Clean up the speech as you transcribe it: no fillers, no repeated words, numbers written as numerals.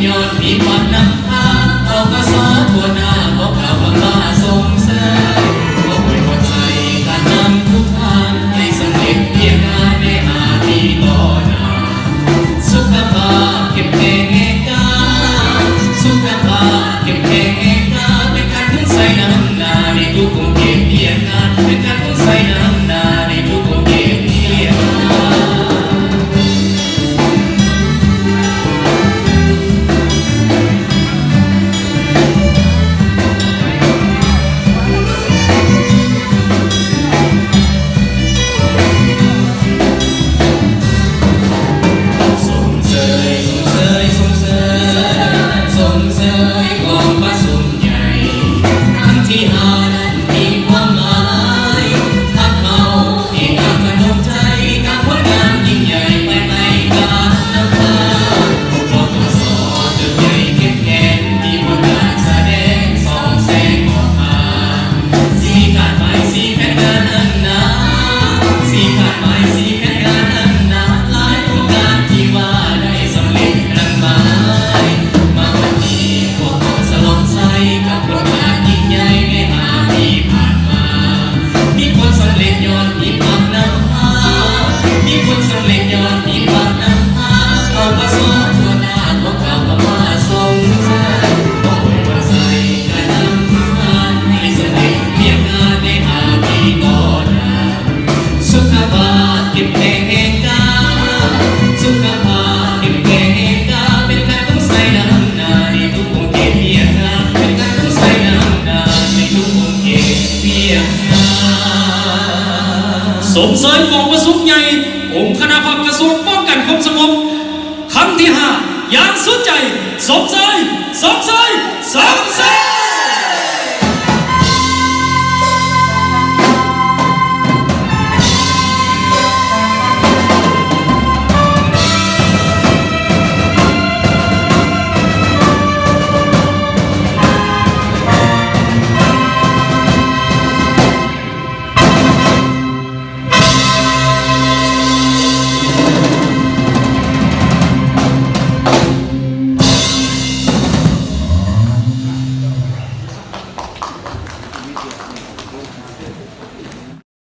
ยอดมีความนำพาเอากระสอตัวหน้าเอากล่าวมาส่งเสริมก็อวยพรใจการนำทุกทางให้สำเร็จเพียงงานใน5 ปีก่อนสุขภาพเข้มแข็งแรงกาสุขภาพเข้มแข็งแรงกาเป็นการทุ่งใส่น้ำนาในทุกกรุงเทพเพียงงานเป็นการทุ่งใส่น้ำนาในทุกกรุงเทพเพียงงานสมเสยกองประสุกใหญ่องค์คณะพักกระทรวงป้องกันความสงบครั้งที่ 5อย่างสุดใจสมเสย